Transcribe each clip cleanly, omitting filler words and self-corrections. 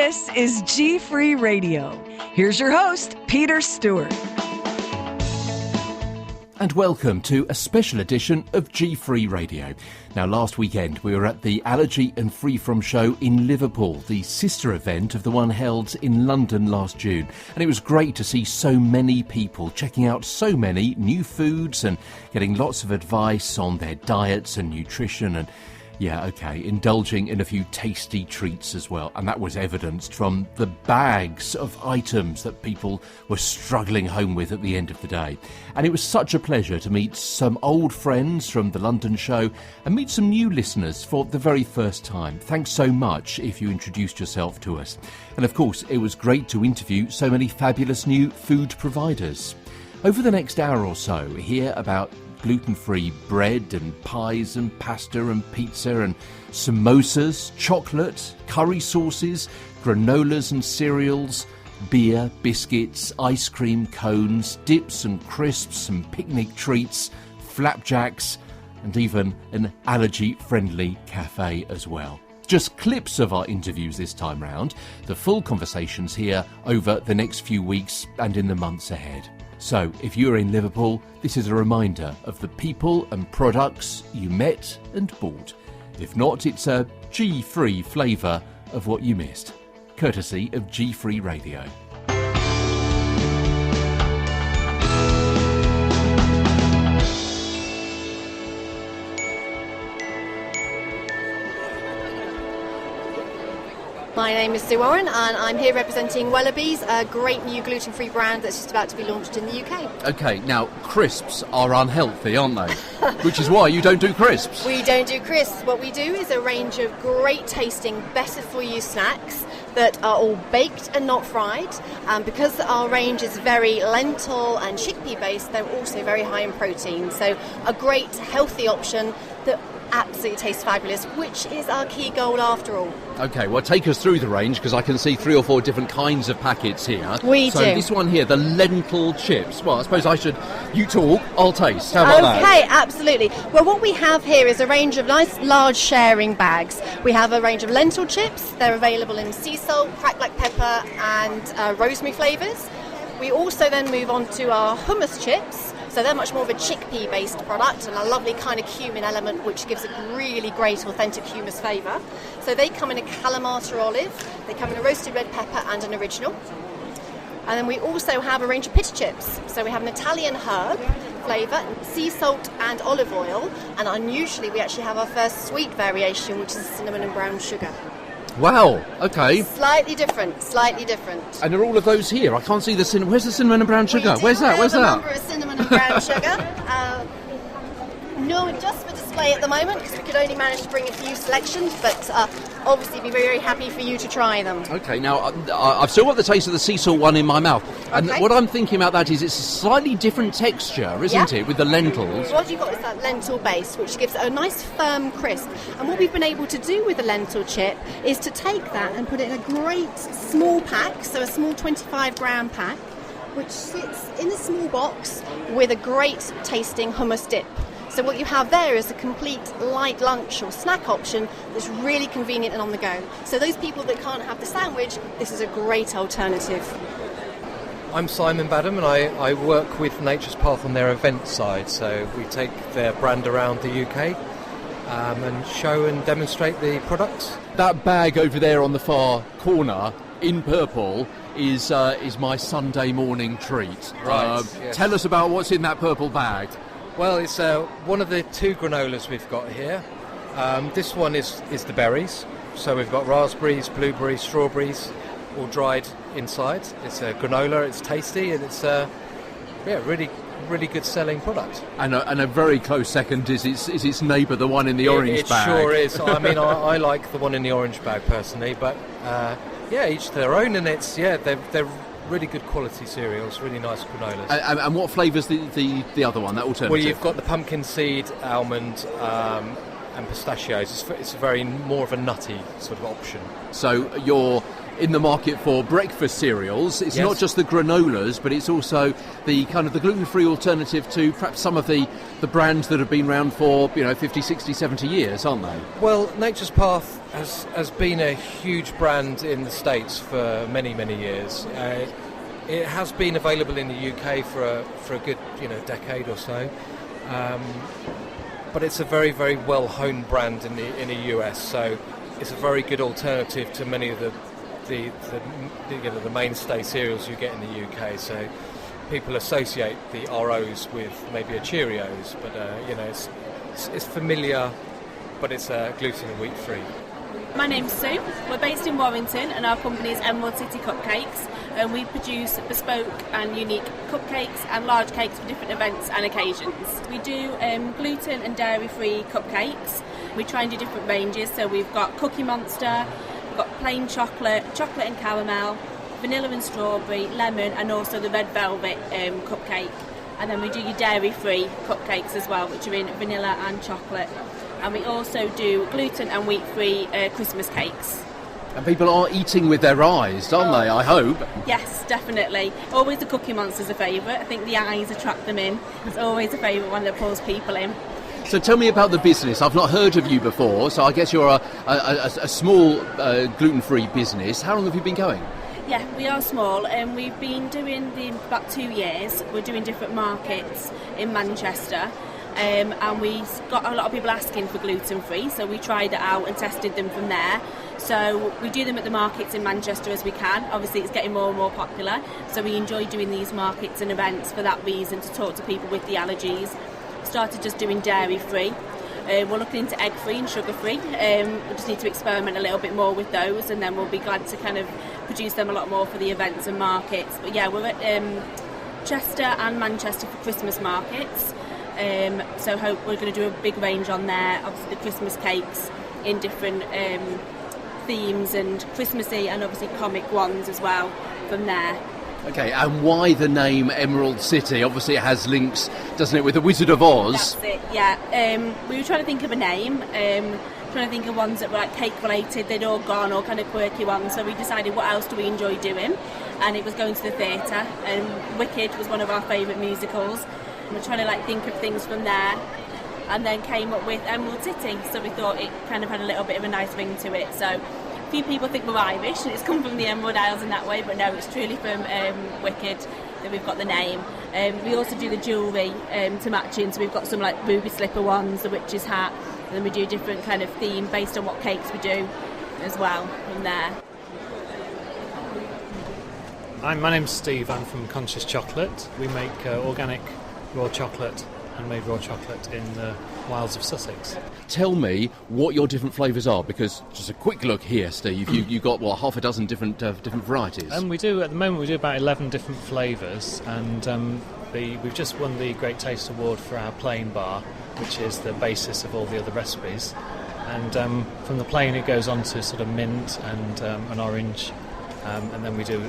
This is GFree Radio. Here's your host, Peter Stewart. And welcome to a special edition of GFree Radio. Now, last weekend we were at the Allergy FreeFrom Show in Liverpool, the sister event of the one held in London last June. And it was great to see so many people checking out so many new foods and getting lots of advice on their diets and nutrition and indulging in a few tasty treats as well. And that was evidenced from the bags of items that people were struggling home with at the end of the day. And it was such a pleasure to meet some old friends from the London show and meet some new listeners for the very first time. Thanks so much if you introduced yourself to us. And of course, it was great to interview so many fabulous new food providers. Over the next hour or so, hear about gluten-free bread and pies and pasta and pizza and samosas, chocolate, curry sauces, granolas and cereals, beer, biscuits, ice cream cones, dips and crisps and picnic treats, flapjacks, and even an allergy-friendly cafe as well. Just clips of our interviews this time round. The full conversations here over the next few weeks and in the months ahead. So, if you're in Liverpool, this is a reminder of the people and products you met and bought. If not, it's a G-free flavour of what you missed. Courtesy of G-Free Radio. My name is Sue Warren and I'm here representing Wellaby's, a great new gluten-free brand that's just about to be launched in the UK. OK, now crisps are unhealthy, aren't they? Which is why you don't do crisps. We don't do crisps. What we do is a range of great tasting, better for you snacks that are all baked and not fried. Because our range is very lentil and chickpea based, they're also very high in protein. So a great healthy option that absolutely tastes fabulous, which is our key goal after all. OK, well, take us through the range, because I can see 3 or 4 different kinds of packets here. We do. So this one here, the lentil chips. Well, I suppose you talk, I'll taste. How about that? OK, absolutely. Well, what we have here is a range of nice large sharing bags. We have a range of lentil chips. They're available in sea salt, cracked black pepper and rosemary flavours. We also then move on to our hummus chips. So they're much more of a chickpea-based product and a lovely kind of cumin element which gives a really great authentic hummus flavour. So they come in a Kalamata olive, they come in a roasted red pepper and an original. And then we also have a range of pita chips. So we have an Italian herb flavour, sea salt and olive oil. And unusually we actually have our first sweet variation, which is cinnamon and brown sugar. Wow, OK. Slightly different. And are all of those here? I can't see the cinnamon. Where's the cinnamon and brown sugar? Where's that? We have a number of cinnamon and brown sugar. No, just for display at the moment, because we could only manage to bring a few selections, but obviously be very happy for you to try them. OK, now I've still got the taste of the sea salt one in my mouth. And what I'm thinking about that is it's a slightly different texture, isn't it, with the lentils? What you've got is that lentil base, which gives a nice firm crisp. And what we've been able to do with the lentil chip is to take that and put it in a great small pack, so a small 25-gram pack, which sits in a small box with a great tasting hummus dip. So what you have there is a complete light lunch or snack option that's really convenient and on the go. So those people that can't have the sandwich, this is a great alternative. I'm Simon Badham and I work with Nature's Path on their event side. So we take their brand around the UK and show and demonstrate the products. That bag over there on the far corner in purple is my Sunday morning treat. Right. Yes. Tell us about what's in that purple bag. Well, it's one of the 2 granolas we've got here. This one is the berries. So we've got raspberries, blueberries, strawberries, all dried inside. It's a granola, it's tasty, and it's really good selling product. And a very close second is its neighbour, the one in the orange bag. It sure is. I mean, I like the one in the orange bag personally, but each to their own, and they're really good quality cereals, really nice granolas. And what flavour's the other one, that alternative? Well, you've got the pumpkin seed, almond, and pistachios. It's a very more of a nutty sort of option. So you're in the market for breakfast cereals. It's not just the granolas, but it's also the kind of the gluten-free alternative to perhaps some of the brands that have been around for 50, 60, 70 years, aren't they? Well, Nature's Path has been a huge brand in the States for many, many years. It has been available in the UK for a good decade or so, but it's a very, very well-honed brand in the US. So it's a very good alternative to many of the mainstay cereals you get in the UK. So people associate the ROs with maybe a Cheerios, but it's familiar, but it's gluten and wheat free. My name's Sue. We're based in Warrington and our company is Emerald City Cupcakes, and we produce bespoke and unique cupcakes and large cakes for different events and occasions. We do gluten and dairy free cupcakes. We try and do different ranges, so we've got Cookie Monster, we've got plain chocolate and caramel, vanilla and strawberry, lemon, and also the red velvet cupcake. And then we do your dairy free cupcakes as well, which are in vanilla and chocolate. And we also do gluten and wheat free Christmas cakes. And people are eating with their eyes, aren't they, I hope? Yes, definitely. Always the Cookie Monster's a favourite. I think the eyes attract them in. It's always a favourite one that pulls people in. So tell me about the business. I've not heard of you before, so I guess you're a small gluten-free business. How long have you been going? Yeah, we are small, and we've been doing about 2 years. We're doing different markets in Manchester. And we got a lot of people asking for gluten-free, so we tried it out and tested them from there. So we do them at the markets in Manchester as we can. Obviously it's getting more and more popular, so we enjoy doing these markets and events for that reason, to talk to people with the allergies. Started just doing dairy-free. We're looking into egg-free and sugar-free. We just need to experiment a little bit more with those, and then we'll be glad to kind of produce them a lot more for the events and markets. But yeah, we're at Chester and Manchester for Christmas markets. So hope we're going to do a big range on there. Obviously the Christmas cakes in different themes and Christmassy, and obviously comic ones as well from there. Okay, and why the name Emerald City? Obviously it has links, doesn't it, with the Wizard of Oz? That's it, yeah. We were trying to think of a name, trying to think of ones that were like cake related. They'd all gone, all kind of quirky ones, so we decided what else do we enjoy doing, and it was going to the theatre, and Wicked was one of our favourite musicals. We're trying to think of things from there, and then came up with Emerald City, so we thought it kind of had a little bit of a nice ring to it. So a few people think we're Irish and it's come from the Emerald Isles in that way, but no, it's truly from Wicked that we've got the name. We also do the jewellery to match in, so we've got some ruby slipper ones, the witch's hat, and then we do a different kind of theme based on what cakes we do as well from there. Hi, my name's Steve. I'm from Conscious Chocolate. We make organic raw chocolate, handmade raw chocolate in the wilds of Sussex. Tell me what your different flavours are, because just a quick look here, Steve, you've got, half a dozen different varieties? We do, at the moment, we do about 11 different flavours, and we've just won the Great Taste Award for our plain bar, which is the basis of all the other recipes. And from the plain it goes on to sort of mint and an orange, and then we do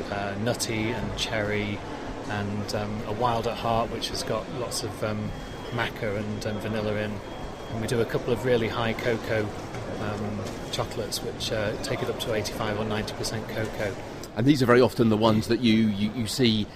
nutty and cherry, and a wild at heart, which has got lots of maca and vanilla in, and we do a couple of really high cocoa chocolates, which take it up to 85 or 90% cocoa. And these are very often the ones that you see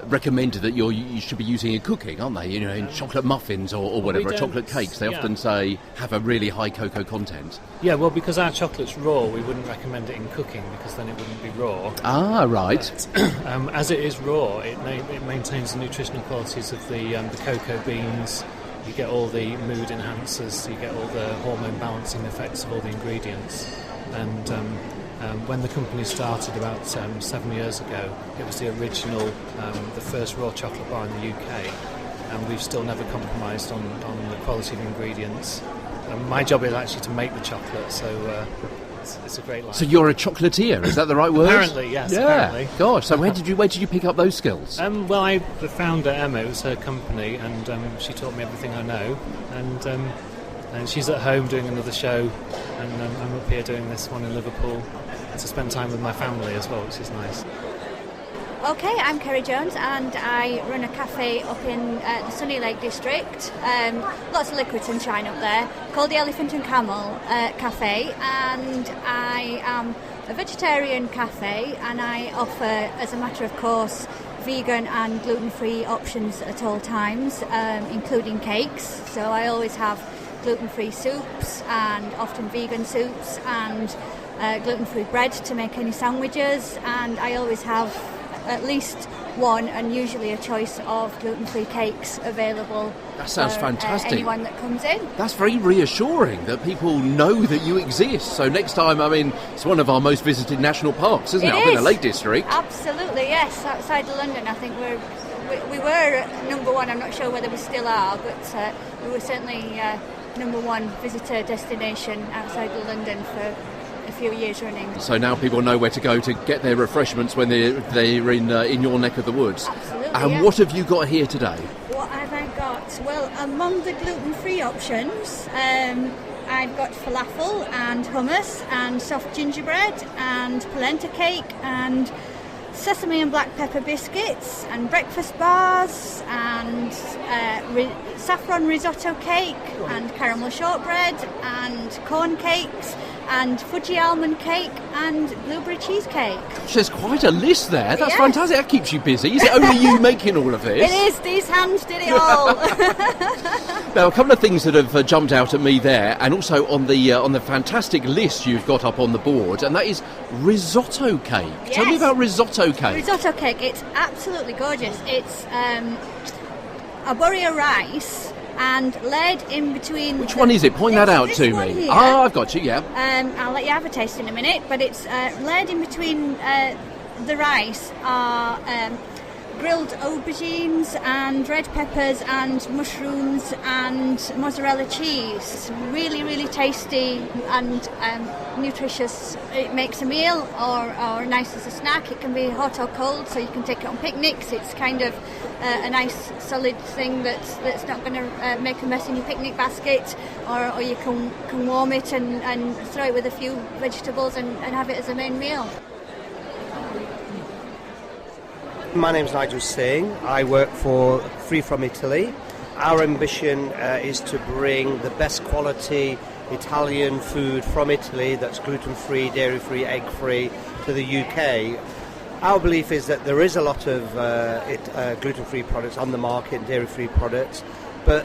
recommended that you should be using in cooking, aren't they? In chocolate muffins or whatever, chocolate cakes. They often say have a really high cocoa content. Yeah, well, because our chocolate's raw, we wouldn't recommend it in cooking because then it wouldn't be raw. Ah, right. But, as it is raw, it maintains the nutritional qualities of the cocoa beans. You get all the mood enhancers, you get all the hormone balancing effects of all the ingredients. And when the company started about 7 years ago, it was the original, the first raw chocolate bar in the UK, and we've still never compromised on the quality of ingredients. My job is actually to make the chocolate, so it's a great life. So you're a chocolatier, is that the right word? Apparently, yes. Yeah. Apparently. Gosh, so where did you pick up those skills? Well, the founder, Emma, it was her company, and she taught me everything I know, and she's at home doing another show, and I'm up here doing this one in Liverpool, and to spend time with my family as well, which is nice. Okay, I'm Kerry Jones and I run a cafe up in the Sunny Lake district. Lots of liquid sunshine up there, called the Elephant and Camel Cafe, and I am a vegetarian cafe, and I offer, as a matter of course, vegan and gluten-free options at all times, including cakes. So I always have gluten-free soups and often vegan soups, and gluten-free bread to make any sandwiches, and I always have at least one and usually a choice of gluten-free cakes available. That sounds fantastic. Anyone that comes in. That's very reassuring that people know that you exist. So next time, I mean, it's one of our most visited national parks, isn't it? Up in the Lake District. Absolutely, yes. Outside of London, I think we were number one. I'm not sure whether we still are, but we were certainly number one visitor destination outside of London for a few years running. So now people know where to go to get their refreshments when they're in your neck of the woods. Absolutely. And what have you got here today? What have I got? Well, among the gluten-free options, I've got falafel and hummus and soft gingerbread and polenta cake and sesame and black pepper biscuits and breakfast bars and saffron risotto cake and caramel shortbread and corn cakes and Fuji almond cake and blueberry cheesecake. Gosh, there's quite a list there. That's Yes. fantastic. That keeps you busy. Is it only you making all of this? It is. These hands did it all. Now, a couple of things that have jumped out at me there, and also on the fantastic list you've got up on the board, and that is risotto cake. Yes. Tell me about risotto cake. Risotto cake. It's absolutely gorgeous. It's arborio rice and laid in between. Which one is it? Point that out this to one me. here. Ah, I've got you, yeah. I'll let you have a taste in a minute, but it's laid in between the rice are grilled aubergines and red peppers and mushrooms and mozzarella cheese. It's really, really tasty and nutritious. It makes a meal or nice as a snack. It can be hot or cold, so you can take it on picnics. It's kind of a nice solid thing that's not going to make a mess in your picnic basket, or you can warm it and throw it with a few vegetables and have it as a main meal. My name's Nigel Singh. I work for Free From Italy. Our ambition is to bring the best quality Italian food from Italy that's gluten-free, dairy-free, egg-free to the UK. Our belief is that there is a lot of gluten-free products on the market, dairy-free products, but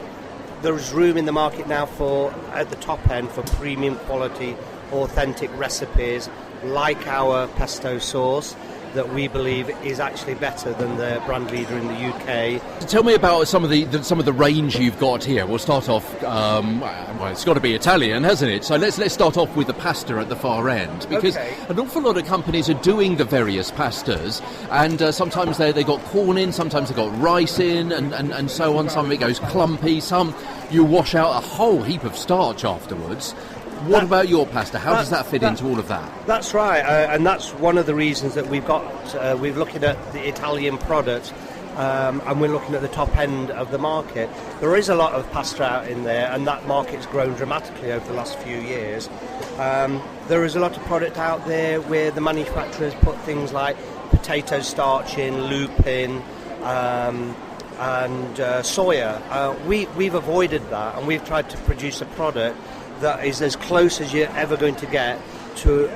there is room in the market now for, at the top end, for premium quality, authentic recipes like our pesto sauce, that we believe is actually better than the brand leader in the UK. Tell me about some of the range you've got here. We'll start off. Well, it's got to be Italian, hasn't it? So let's start off with the pasta at the far end, because an awful lot of companies are doing the various pastas, and sometimes they got corn in, sometimes they got rice in, and so on. Some of it goes clumpy. Some you wash out a whole heap of starch afterwards. What about your pasta? How does that fit into all of that? That's right, and that's one of the reasons that we're looking at the Italian product, and we're looking at the top end of the market. There is a lot of pasta out in there, and that market's grown dramatically over the last few years. There is a lot of product out there where the manufacturers put things like potato starch in, lupin, and soya. We've avoided that, and we've tried to produce a product that is as close as you're ever going to get to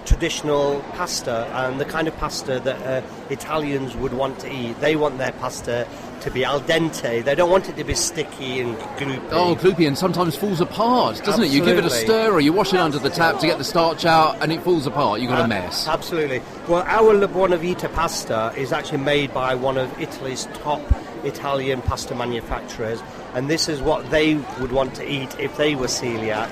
traditional pasta, and the kind of pasta that Italians would want to eat. They want their pasta to be al dente. They don't want it to be sticky and gloopy. Oh, gloopy, and sometimes falls apart, doesn't it? You give it a stir, or you wash it under the tap to get the starch out, and it falls apart. You've got a mess. Absolutely. Well, our Buona Vita pasta is actually made by one of Italy's top Italian pasta manufacturers, and this is what they would want to eat if they were celiac.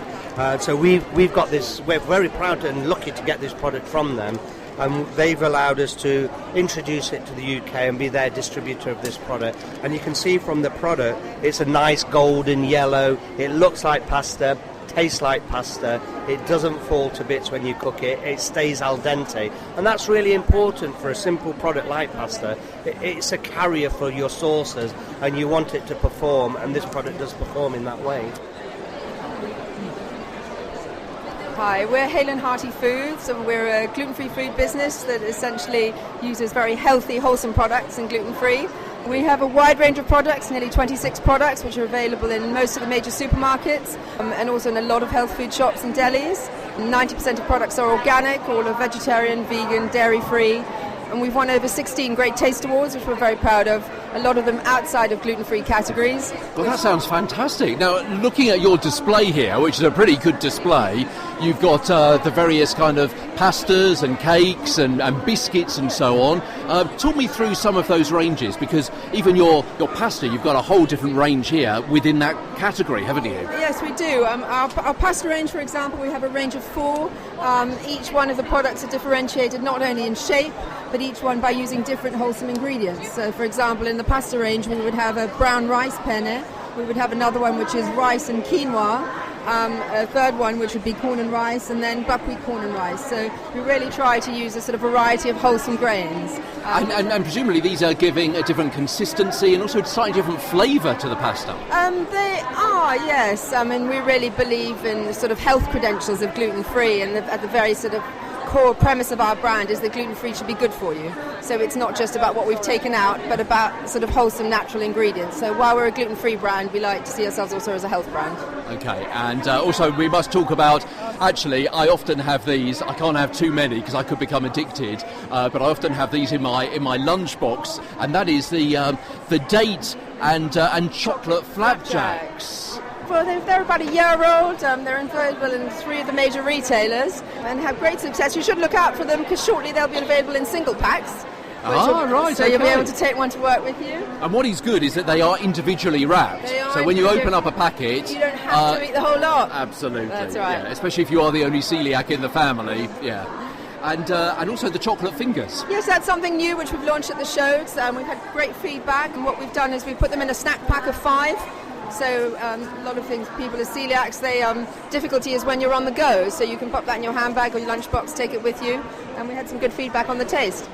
So we've got this. We're very proud and lucky to get this product from them, and they've allowed us to introduce it to the UK and be their distributor of this product. And you can see from the product, it's a nice golden yellow. It looks like pasta, tastes like pasta. It doesn't fall to bits when you cook it. It stays al dente, and that's really important for a simple product like pasta. It's a carrier for your sauces, and you want it to perform, and this product does perform in that way. Hi, we're Hale and Hearty Foods, and we're a gluten-free food business that essentially uses very healthy, wholesome products and gluten-free. We have a wide range of products, nearly 26 products, which are available in most of the major supermarkets and also in a lot of health food shops and delis. 90% of products are organic, all are vegetarian, vegan, dairy-free. And we've won over 16 Great Taste Awards, which we're very proud of, a lot of them outside of gluten-free categories. Well, that sounds fantastic. Now, looking at your display here, which is a pretty good display, you've got the various kind of pastas and cakes and biscuits and so on. Talk me through some of those ranges, because even your pasta, you've got a whole different range here within that category, haven't you? Yes, we do. Our pasta range, for example, we have a range of 4. Each one of the products are differentiated not only in shape, but each one by using different wholesome ingredients. So, for example, in the pasta range, we would have a brown rice penne. We would have another one which is rice and quinoa. A third one which would be corn and rice, and then buckwheat corn and rice. So we really try to use a sort of variety of wholesome grains. And presumably these are giving a different consistency and also a slightly different flavour to the pasta. They are, yes. I mean, we really believe in the sort of health credentials of gluten-free, and at the very sort of core premise of our brand is that gluten-free should be good for you. So it's not just about what we've taken out, but about sort of wholesome natural ingredients. So while we're a gluten-free brand, we like to see ourselves also as a health brand. Okay, and also we must talk about, actually, I often have these, I can't have too many because I could become addicted, but I often have these in my lunchbox, and that is the date and chocolate flapjacks. Well, they're about a year old. They're available in 3 of the major retailers and have great success. You should look out for them because shortly they'll be available in single packs. Right, so okay. You'll be able to take one to work with you. And what is good is that they are individually wrapped. So when you open up a packet, you don't have to eat the whole lot. Absolutely. That's right. Yeah, especially if you are the only celiac in the family. Yeah. And also the chocolate fingers. Yes, that's something new which we've launched at the shows. We've had great feedback, and what we've done is we've put them in a snack pack of 5. So a lot of things, people are celiacs, difficulty is when you're on the go, so you can pop that in your handbag or your lunchbox, take it with you, and we had some good feedback on the taste.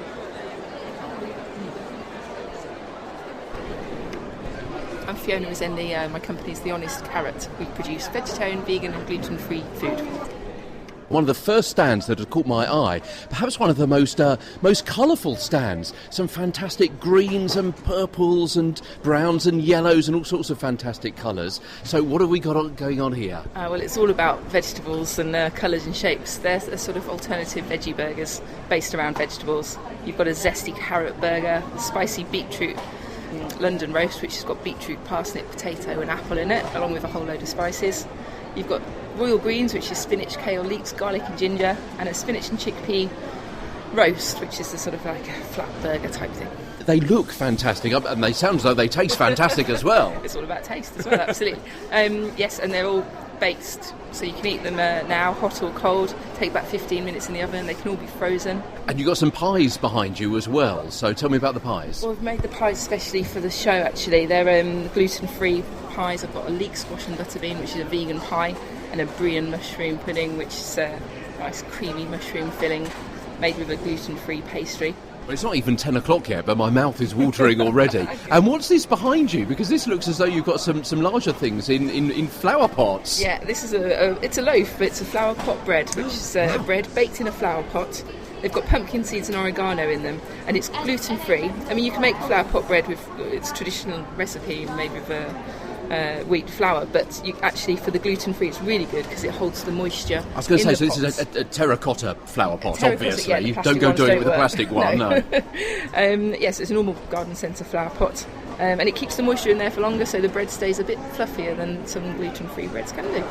I'm Fiona Rizendi, my company's The Honest Carrot. We produce vegetarian, vegan and gluten-free food. One of the first stands that had caught my eye, perhaps one of the most colourful stands. Some fantastic greens and purples and browns and yellows and all sorts of fantastic colours. So what have we got going on here? Well, it's all about vegetables and colours and shapes. They're a sort of alternative veggie burgers based around vegetables. You've got a zesty carrot burger, a spicy beetroot London roast, which has got beetroot, parsnip, potato and apple in it, along with a whole load of spices. You've got royal greens, which is spinach, kale, leeks, garlic and ginger, and a spinach and chickpea roast, which is the sort of like a flat burger type thing. They look fantastic, and they sound as though they taste fantastic as well. It's all about taste as well, absolutely. Yes, and they're all baked, so you can eat them now, hot or cold. Take about 15 minutes in the oven. They can all be frozen. And you've got some pies behind you as well, so tell me about the pies. Well, we've made the pies especially for the show, actually. They're gluten-free pies. I've got a leek squash and butterbean, which is a vegan pie, and a brie and mushroom pudding, which is a nice creamy mushroom filling made with a gluten-free pastry. Well, it's not even 10 o'clock yet, but my mouth is watering already. And what's this behind you? Because this looks as though you've got some larger things in flower pots. Yeah, this is it's a loaf, but it's a flower pot bread, which is a bread baked in a flower pot. They've got pumpkin seeds and oregano in them, and it's gluten-free. I mean, you can make flower pot bread with its traditional recipe made with wheat flour, but you actually, for the gluten-free, it's really good because it holds the moisture. I was going to say, so this is a terracotta flower pot, obviously. Yeah, you don't go doing it with a plastic one, no. Yes, it's a normal garden centre flower pot, and it keeps the moisture in there for longer, so the bread stays a bit fluffier than some gluten-free breads can do.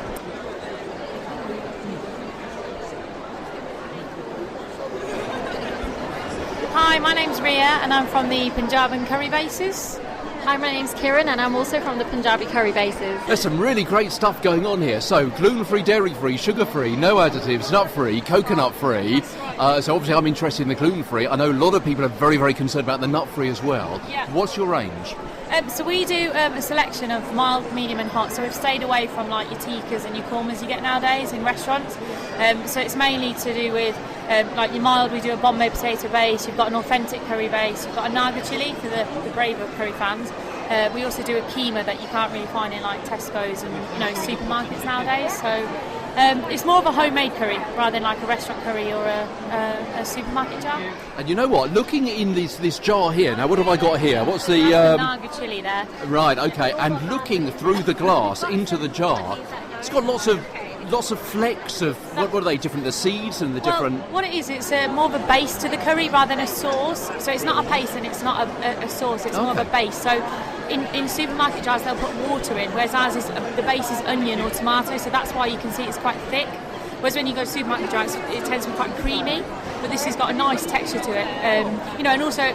Hi, my name's Ria and I'm from the Punjabi Curry Bases. Hi, my name's Kiran and I'm also from the Punjabi Curry Bases. There's some really great stuff going on here. So gluten-free, dairy-free, sugar-free, no additives, nut-free, coconut-free. So obviously I'm interested in the gluten-free. I know a lot of people are very, very concerned about the nut-free as well. Yeah. What's your range? So we do a selection of mild, medium and hot. So we've stayed away from like your tikkas and your kormas you get nowadays in restaurants. So it's mainly to do with like your mild, we do a Bombay potato base, you've got an authentic curry base, you've got a Naga chilli for the braver curry fans. We also do a keema that you can't really find in like Tesco's and supermarkets nowadays. So It's more of a homemade curry rather than like a restaurant curry or a supermarket jar. And you know what? Looking in this jar here, now what have I got here? What's the... Naga chili there. Right, okay. And looking through the glass into the jar, it's got lots of flecks of... What are they? Different, the seeds and the different... Well, what it is, it's more of a base to the curry rather than a sauce. So it's not a paste and it's not a sauce, it's more of a base. So in supermarket jars, they'll put water in, whereas ours is the base is onion or tomato, so that's why you can see it's quite thick. Whereas when you go to supermarket jars, it tends to be quite creamy, but this has got a nice texture to it. And also,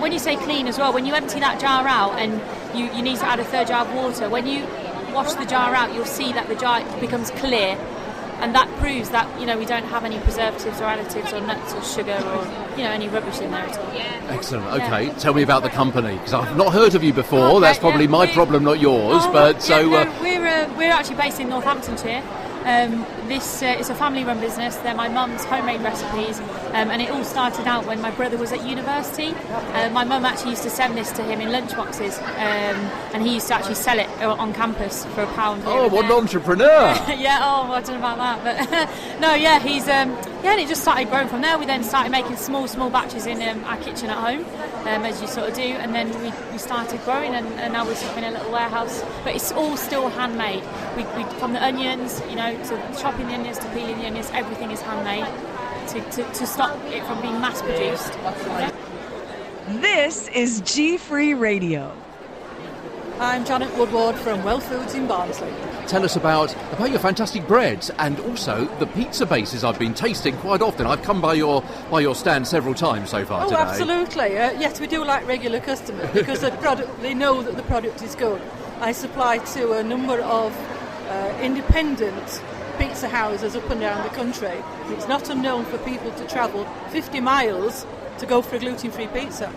when you say clean as well, when you empty that jar out and you need to add a third jar of water, when you wash the jar out, you'll see that the jar becomes clear, and that proves that we don't have any preservatives or additives or nuts or sugar or any rubbish in there at all. Excellent. Okay, Tell me about the company, because I've not heard of you before. Okay, that's probably my problem, not yours. We're actually based in Northamptonshire. This is a family-run business. They're my mum's homemade recipes, and it all started out when my brother was at university. My mum actually used to send this to him in lunchboxes, and he used to actually sell it on campus for £1. Oh, what an entrepreneur! Yeah, I don't know about that, but no, yeah, he's and it just started growing from there. We then started making small batches in our kitchen at home, as you sort of do, and then we started growing, and now we're sort of in a little warehouse. But it's all still handmade. We from the onions, to chopping the onions, to peeling the onions, everything is handmade to stop it from being mass produced. This is GFree Radio. I'm Janet Woodward from Well Foods in Barnsley. Tell us about your fantastic breads and also the pizza bases I've been tasting quite often. I've come by your stand several times so far today. Oh, absolutely. Yes, we do like regular customers because they know that the product is good. I supply to a number of independent pizza houses up and down the country. It's not unknown for people to travel 50 miles to go for a gluten-free pizza.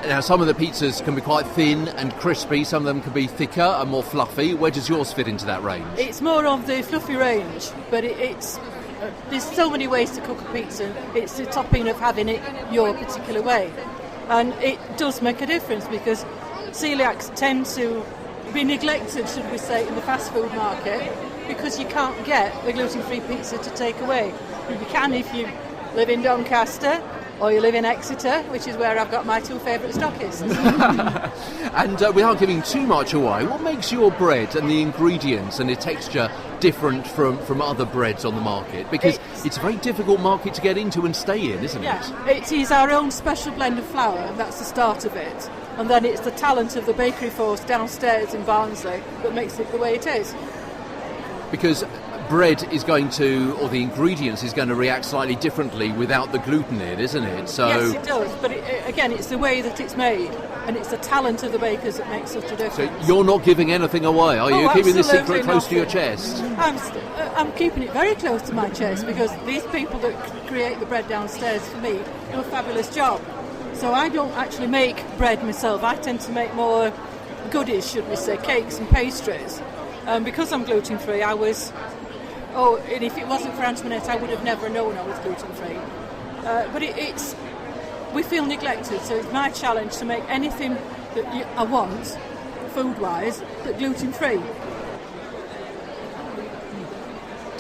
Now, some of the pizzas can be quite thin and crispy, some of them can be thicker and more fluffy. Where does yours fit into that range? It's more of the fluffy range, but it's there's so many ways to cook a pizza. It's the topping of having it your particular way. And it does make a difference because celiacs tend to be neglected, should we say, in the fast food market because you can't get a gluten-free pizza to take away. You can if you live in Doncaster or you live in Exeter, which is where I've got my two favourite stockists. And without giving too much away, what makes your bread and the ingredients and the texture different from other breads on the market? Because it's a very difficult market to get into and stay in, isn't it? It is our own special blend of flour, and that's the start of it. And then it's the talent of the bakery force downstairs in Barnsley that makes it the way it is. Because bread is going to, or the ingredients is going to react slightly differently without the gluten in, isn't it? So yes, it does. But again, it's the way that it's made, and it's the talent of the bakers that makes such a difference. So you're not giving anything away, are you? Keeping this secret close to your chest? I'm keeping it very close to my chest because these people that create the bread downstairs for me do a fabulous job. So I don't actually make bread myself. I tend to make more goodies, should we say, cakes and pastries. Because I'm gluten-free, and if it wasn't for Antoinette, I would have never known I was gluten-free. But we feel neglected, so it's my challenge to make anything that I want, food-wise, but gluten-free.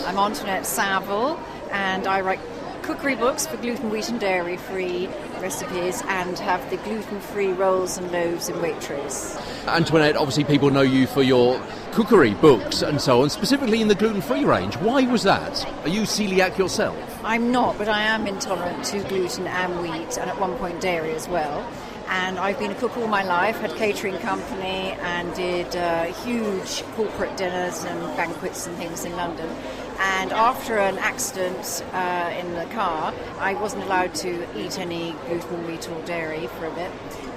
I'm Antoinette Saville, and I write cookery books for gluten, wheat and dairy-free recipes and have the gluten-free rolls and loaves in Waitrose. Antoinette, obviously people know you for your cookery books and so on, specifically in the gluten-free range. Why was that? Are you celiac yourself? I'm not, but I am intolerant to gluten and wheat, and at one point dairy as well. And I've been a cook all my life, had a catering company and did huge corporate dinners and banquets and things in London. And after an accident in the car, I wasn't allowed to eat any gluten, wheat or dairy for a bit.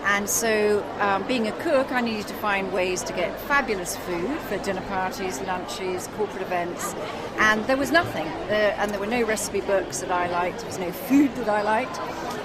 And so, being a cook, I needed to find ways to get fabulous food for dinner parties, lunches, corporate events. And there was nothing. And there were no recipe books that I liked. There was no food that I liked.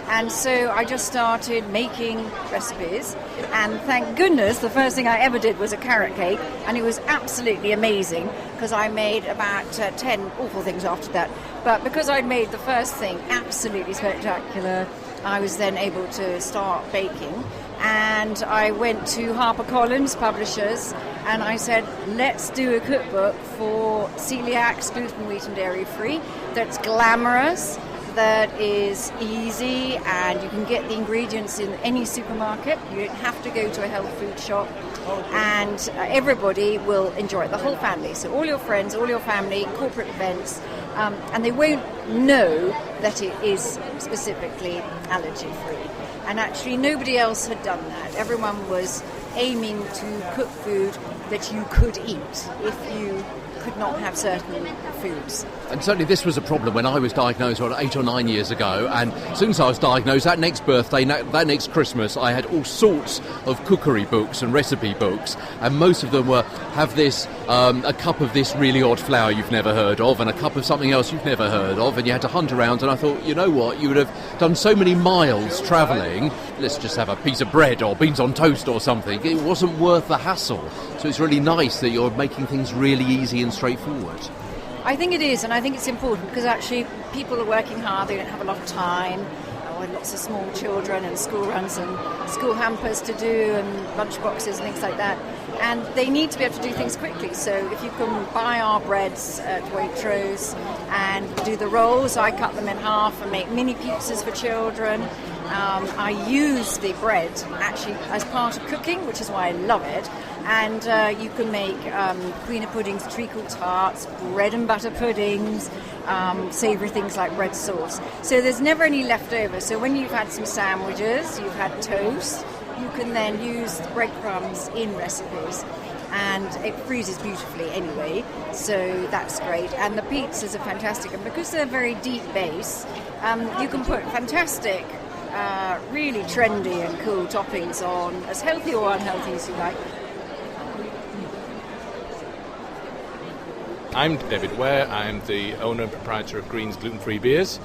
And so I just started making recipes, and thank goodness the first thing I ever did was a carrot cake, and it was absolutely amazing because I made about 10 awful things after that. But because I'd made the first thing absolutely spectacular, I was then able to start baking, and I went to HarperCollins publishers and I said, let's do a cookbook for celiacs, gluten, wheat and dairy free, that's glamorous, that is easy, and you can get the ingredients in any supermarket. You don't have to go to a health food shop, and everybody will enjoy it, the whole family. So all your friends, all your family, corporate events, and they won't know that it is specifically allergy free. And actually nobody else had done that. Everyone was aiming to cook food that you could eat if you could not have certain foods. And certainly this was a problem when I was diagnosed 8 or 9 years ago, and as soon as I was diagnosed, that next birthday, that next Christmas, I had all sorts of cookery books and recipe books, and most of them were, have this, a cup of this really odd flour you've never heard of, and a cup of something else you've never heard of, and you had to hunt around, and I thought, you know what, you would have done so many miles travelling, let's just have a piece of bread or beans on toast or something. It wasn't worth the hassle. So it's really nice that you're making things really easy and straightforward. I think it is, and I think it's important because actually people are working hard, they don't have a lot of time, with lots of small children and school runs and school hampers to do and lunch boxes and things like that. And they need to be able to do things quickly. So if you can buy our breads at Waitrose and do the rolls, I cut them in half and make mini pizzas for children. I use the bread actually as part of cooking, which is why I love it. And you can make quinoa puddings, treacle tarts, bread and butter puddings, savoury things like bread sauce. So there's never any leftover. So when you've had some sandwiches, you've had toast, you can then use the breadcrumbs in recipes. And it freezes beautifully anyway, so that's great. And the pizzas are fantastic. And because they're very deep base, you can put fantastic, really trendy and cool toppings on, as healthy or unhealthy as you like. I'm David Ware. I'm the owner and proprietor of Green's Gluten-Free Beers.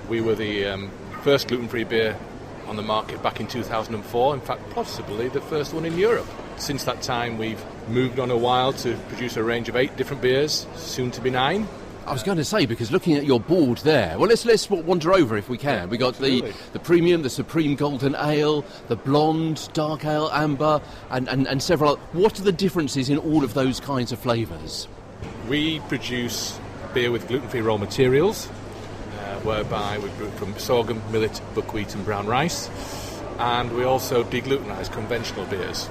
We were the first gluten-free beer on the market back in 2004, in fact possibly the first one in Europe. Since that time we've moved on a while to produce a range of 8 different beers, soon to be 9. I was going to say, because looking at your board there, well, let's wander over if we can. We got the premium, the supreme golden ale, the blonde, dark ale, amber, and several. What are the differences in all of those kinds of flavours? We produce beer with gluten-free raw materials, whereby we brew from sorghum, millet, buckwheat and brown rice. And we also deglutenise conventional beers,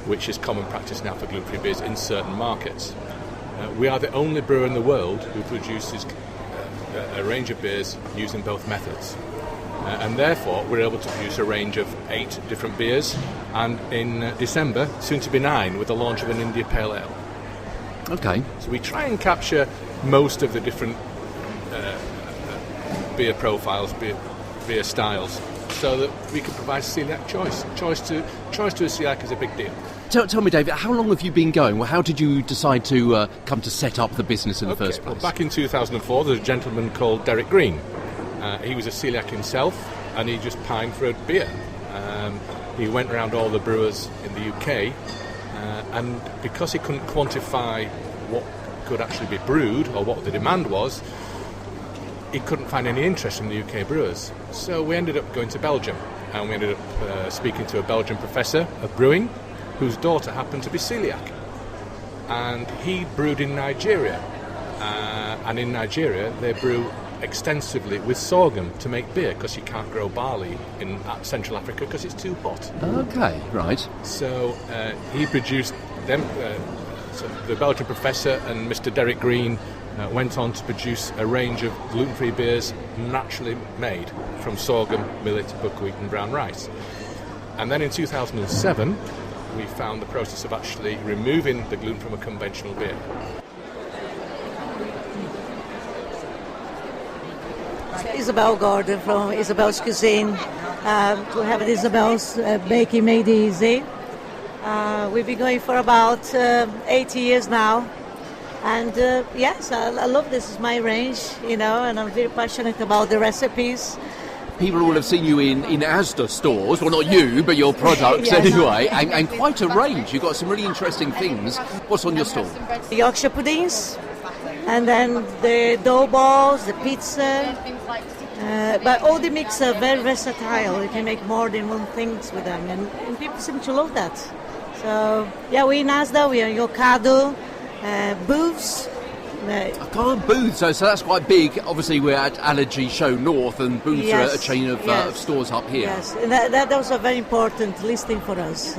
which is common practice now for gluten-free beers in certain markets. We are the only brewer in the world who produces a range of beers using both methods. And therefore we're able to produce a range of 8 different beers, and in December, soon to be 9, with the launch of an India Pale Ale. Okay. So we try and capture most of the different beer profiles, beer styles, so that we can provide celiac choice. Choice to a celiac is a big deal. Tell me, David, how long have you been going? Well, how did you decide to come to set up the business in the first place? Well, back in 2004, there's a gentleman called Derek Green. He was a celiac himself, and he just pined for a beer. He went around all the brewers in the UK, and because he couldn't quantify what could actually be brewed or what the demand was, he couldn't find any interest from the UK brewers. So we ended up going to Belgium, and we ended up speaking to a Belgian professor of brewing, whose daughter happened to be celiac. And he brewed in Nigeria. And in Nigeria, they brew extensively with sorghum to make beer, because you can't grow barley in Central Africa because it's too hot. Okay, right. So he produced them. So the Belgian professor and Mr. Derek Green went on to produce a range of gluten-free beers naturally made from sorghum, millet, buckwheat and brown rice. And then in 2007, we found the process of actually removing the gluten from a conventional beer. Isabel Gordon from Isabel's Cuisine. We have Isabel's Baking Made Easy. We've been going for about 80 years now. And yes, I love this. Is my range, and I'm very passionate about the recipes. People will have seen you in Asda stores, well, not you, but your products anyway, and quite a range. You've got some really interesting things. What's on your stall? Yorkshire puddings, and then the dough balls, the pizza. But all the mix are very versatile. You can make more than one thing with them, and people seem to love that. So, yeah, we're in Asda, we're in Yokado, booths. Booths, so that's quite big. Obviously, we're at Allergy Show North, and booths are a chain of stores up here. Yes, and that was a very important listing for us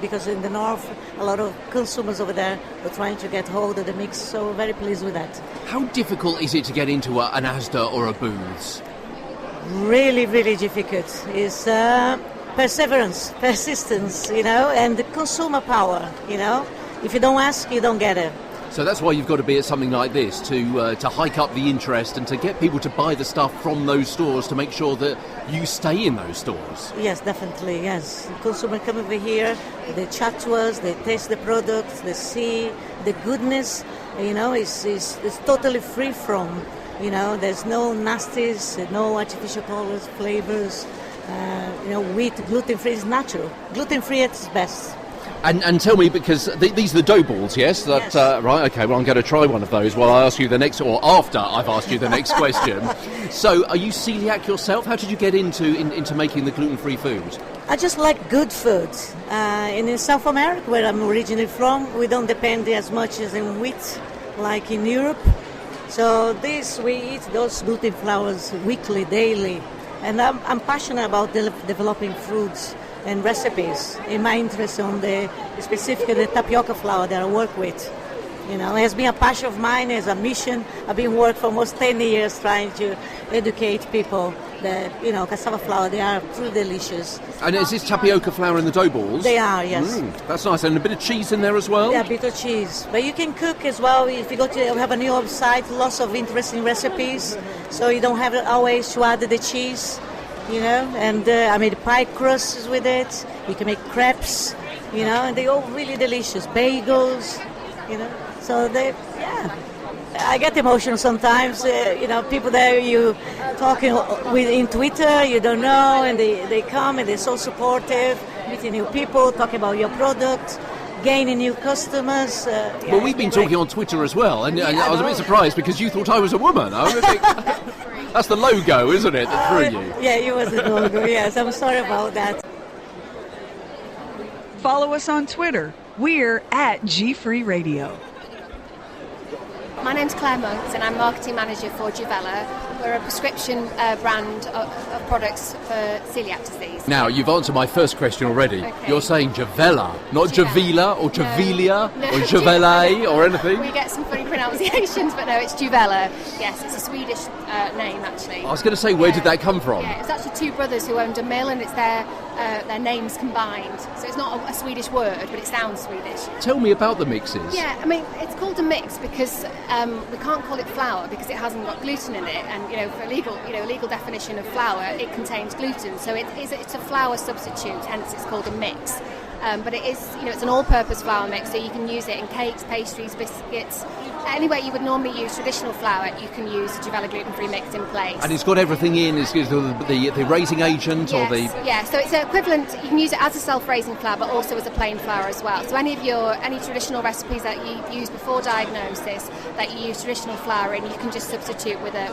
because in the north, a lot of consumers over there were trying to get hold of the mix, so we're very pleased with that. How difficult is it to get into an Asda or a Booths? Really, really difficult. It's perseverance, persistence, and the consumer power, If you don't ask, you don't get it. So that's why you've got to be at something like this, to hike up the interest and to get people to buy the stuff from those stores to make sure that you stay in those stores. Yes, definitely, yes. Consumers come over here, they chat to us, they taste the products, they see the goodness, it's totally free from, there's no nasties, no artificial colors, flavors, wheat, gluten-free is natural. Gluten-free at its best. And tell me, because these are the dough balls, yes? Yes. Right, okay, well, I'm going to try one of those while I ask you the next, or after I've asked you the next question. So, are you celiac yourself? How did you get into making the gluten-free food? I just like good food. In South America, where I'm originally from, we don't depend as much as in wheat, like in Europe. So we eat those gluten flours weekly, daily. And I'm passionate about developing foods and recipes in my interest on specifically the tapioca flour that I work with. It has been a passion of mine, as a mission. I've been working for almost 10 years trying to educate people that, cassava flour, they are truly delicious. And is this tapioca flour in the dough balls? They are, yes. That's nice. And a bit of cheese in there as well? Yeah, a bit of cheese. But you can cook as well. If you go to, we have a new website, lots of interesting recipes. So you don't have always to add the cheese. And I made pie crusts with it. You can make crepes, and they're all really delicious. Bagels, So I get emotional sometimes. People there you talking with in Twitter, you don't know, and they come and they're so supportive, meeting new people, talking about your product, gaining new customers. Well, we've been talking on Twitter as well, and I was a bit surprised because you thought I was a woman. I was thinking, that's the logo, isn't it, that threw you? Yeah, it was the logo, yes. I'm sorry about that. Follow us on Twitter. We're at GFree Radio. My name's Claire Monks and I'm marketing manager for Juvella. We're a prescription brand of products for celiac disease. Now, you've answered my first question already. Okay. You're saying Juvella, not Javila or Javilia or Juvella or anything? We get some funny pronunciations, but no, it's Juvella. Yes, it's a Swedish name, actually. I was going to say, where did that come from? Yeah, it's actually two brothers who owned a mill and it's their names combined. So it's not a Swedish word, but it sounds Swedish. Tell me about the mixes. Yeah, I mean, it's called a mix because we can't call it flour because it hasn't got gluten in it. And, for legal definition of flour, it contains gluten. So it's a flour substitute, hence it's called a mix. But it is, it's an all-purpose flour mix, so you can use it in cakes, pastries, biscuits. Anywhere you would normally use traditional flour, you can use a Juvella gluten-free mix in place. And it's got everything in, it's the raising agent or the... Yeah, so it's equivalent, you can use it as a self-raising flour, but also as a plain flour as well. So any traditional recipes that you use before diagnosis, that you use traditional flour in, you can just substitute with a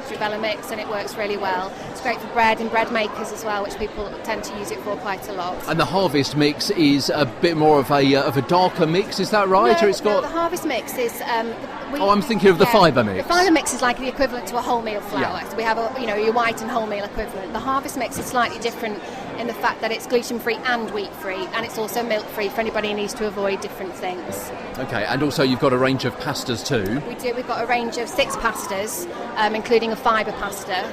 Juvella mix, and it works really well. It's great for bread and bread makers as well, which people tend to use it for quite a lot. And the Harvest mix is a bit more of a darker mix, is that right? No, or it's got... the Harvest mix is... I'm thinking of the fibre mix. The fibre mix is like the equivalent to a wholemeal flour. Yeah. So we have your white and wholemeal equivalent. The Harvest mix is slightly different in the fact that it's gluten-free and wheat-free, and it's also milk-free for anybody who needs to avoid different things. Okay, and also you've got a range of pastas too. We do. We've got a range of 6 pastas, including a fibre pasta,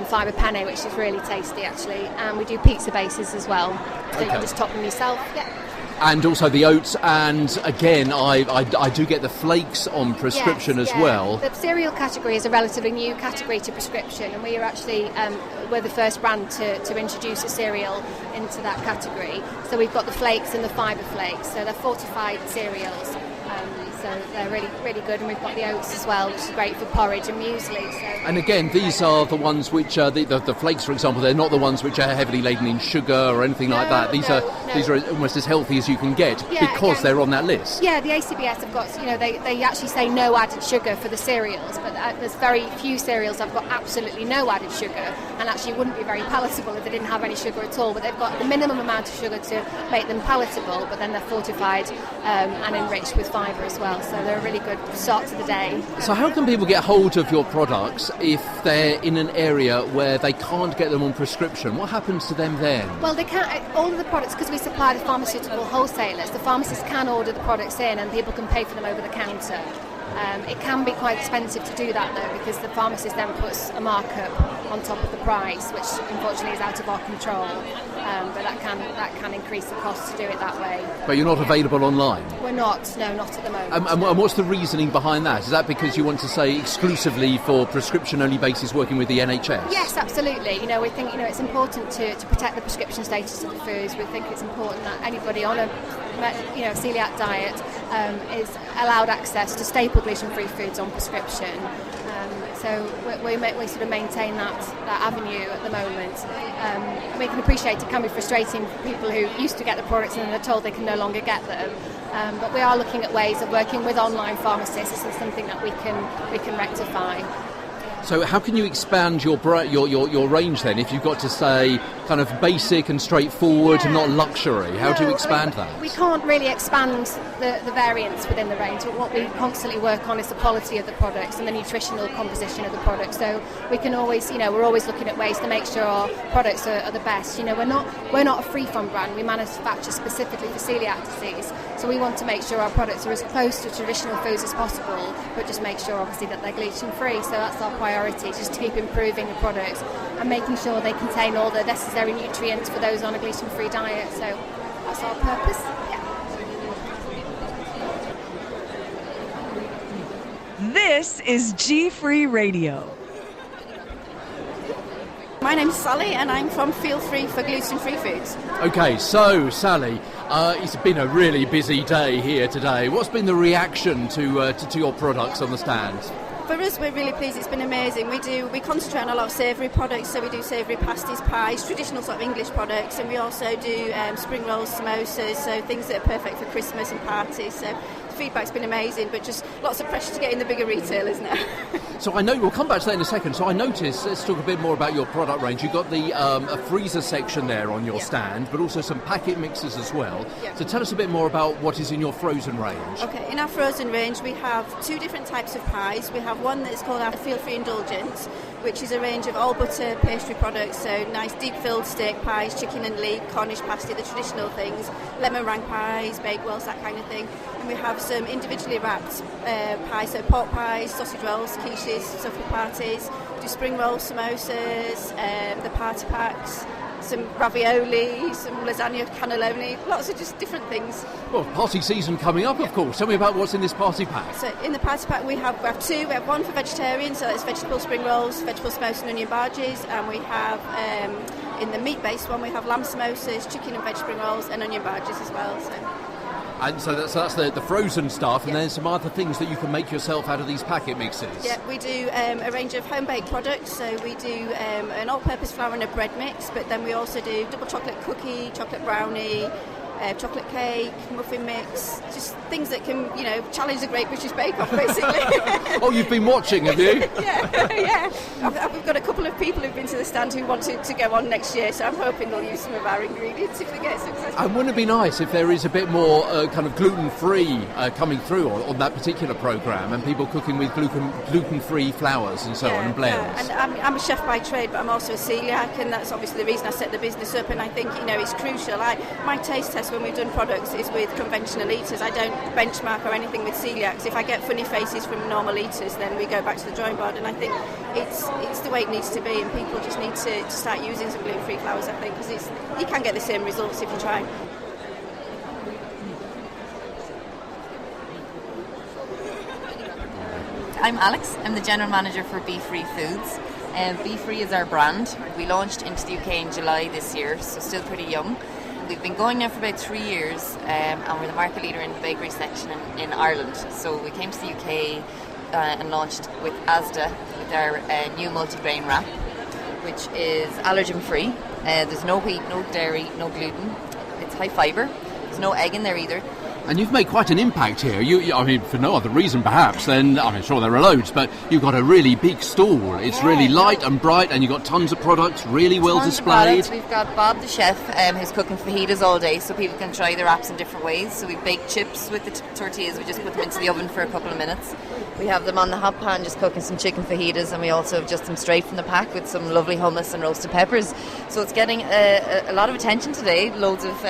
fibre penne, which is really tasty actually, and we do pizza bases as well. So you can just top them yourself. Yeah. And also the oats, and again, I do get the flakes on prescription as well. The cereal category is a relatively new category to prescription, and we are actually we're the first brand to introduce a cereal into that category. So we've got the flakes and the fibre flakes, so they're fortified cereals. So they're really, really good, and we've got the oats as well, which is great for porridge and muesli. So. And again, these are the ones which the flakes, for example, they're not the ones which are heavily laden in sugar or anything like that. These are almost as healthy as you can get because they're on that list. Yeah, the ACBS have got, they actually say no added sugar for the cereals, but there's very few cereals that have got absolutely no added sugar, and actually wouldn't be very palatable if they didn't have any sugar at all. But they've got the minimum amount of sugar to make them palatable, but then they're fortified and enriched with fibre as well. So they're a really good start to the day. So how can people get hold of your products if they're in an area where they can't get them on prescription? What happens to them then? Well, they can't. All of the products, because we supply the pharmaceutical wholesalers, the pharmacists can order the products in and people can pay for them over the counter. It can be quite expensive to do that though, because the pharmacist then puts a markup on top of the price, which unfortunately is out of our control. But that can increase the cost to do it that way. But you're not available online? We're not, no, not at the moment. And what's the reasoning behind that? Is that because you want to say exclusively for prescription-only basis working with the NHS? Yes, absolutely. We think it's important to protect the prescription status of the foods. We think it's important that anybody on a celiac diet is allowed access to staple gluten-free foods on prescription. So we sort of maintain that avenue at the moment. We can appreciate it can be frustrating for people who used to get the products and they're told they can no longer get them. But we are looking at ways of working with online pharmacists. This is something that we can rectify. So how can you expand your range then, if you've got to say kind of basic and straightforward and not luxury? How do you expand that? We can't really expand the variants within the range, but what we constantly work on is the quality of the products and the nutritional composition of the products. So we can always, we're always looking at ways to make sure our products are the best. We're not a free-from brand. We manufacture specifically for celiac disease. So we want to make sure our products are as close to traditional foods as possible, but just make sure obviously that they're gluten-free. So that's our priority, just to keep improving the products and making sure they contain all the necessary nutrients for those on a gluten-free diet. So that's our purpose. This is GFree Radio. My name's Sally and I'm from Feel Free for Gluten-Free Foods. Okay, so Sally, it's been a really busy day here today. What's been the reaction to your products on the stand? For us, we're really pleased. It's been amazing. We concentrate on a lot of savoury products, so we do savoury pasties, pies, traditional sort of English products, and we also do spring rolls, samosas, so things that are perfect for Christmas and parties. So the feedback's been amazing, but just lots of pressure to get in the bigger retailers now. So I know we'll come back to that in a second. So I noticed, let's talk a bit more about your product range. You've got the a freezer section there on your stand, but also some packet mixes as well. Yeah. So tell us a bit more about what is in your frozen range. Okay, in our frozen range we have two different types of pies. We have one that's called our Feel Free Indulgence, which is a range of all butter pastry products, so nice deep filled steak pies, chicken and leek, Cornish pasty, the traditional things, lemon meringue pies, bakewells, that kind of thing. And we have some individually wrapped pies, so pork pies, sausage rolls, quiches, stuff for parties, do spring rolls, samosas, the party packs, some ravioli, some lasagna, cannelloni, lots of just different things. Well, party season coming up, of course. Tell me about what's in this party pack. So in the party pack we have two. We have one for vegetarians, so that's vegetable spring rolls, vegetable samosas and onion barges, and we have in the meat-based one we have lamb samosas, chicken and veg spring rolls and onion barges as well. And so that's the frozen stuff, and then some other things that you can make yourself out of these packet mixes. Yeah, we do a range of home-baked products, so we do an all-purpose flour and a bread mix, but then we also do double chocolate cookie, chocolate brownie, chocolate cake, muffin mix, just things that can, challenge the Great British Bake Off, basically. Oh, you've been watching, have you? Yeah. We've got a couple of people who've been to the stand who want to go on next year, so I'm hoping they'll use some of our ingredients if they get successful. And wouldn't it be nice if there is a bit more kind of gluten-free coming through on that particular programme, and people cooking with gluten-free flours and so on, and blends? Yeah. And I'm a chef by trade, but I'm also a celiac, and that's obviously the reason I set the business up, and I think, it's crucial. My taste test when we've done products is with conventional eaters. I don't benchmark or anything with celiacs. If I get funny faces from normal eaters, then we go back to the drawing board, and I think it's the way it needs to be, and people just need to start using some gluten-free flours, I think, because you can get the same results if you try. I'm Alex. I'm the General Manager for GFree Foods. GFree is our brand. We launched into the UK in July this year, so still pretty young. We've been going now for about 3 years, and we're the market leader in the bakery section in Ireland. So we came to the UK and launched with Asda with our new multigrain wrap, which is allergen free. There's no wheat, no dairy, no gluten. It's high fibre. There's no egg in there either. And you've made quite an impact here. I mean, for no other reason perhaps than, I'm sure there are loads, but you've got a really big stall. It's really light and bright, and you've got tons of products, really well displayed. We've got Bob the chef who's cooking fajitas all day, so people can try their wraps in different ways. So we bake chips with the tortillas. We just put them into the oven for a couple of minutes. We have them on the hot pan just cooking some chicken fajitas, and we also have just them straight from the pack with some lovely hummus and roasted peppers. So it's getting a lot of attention today. Loads of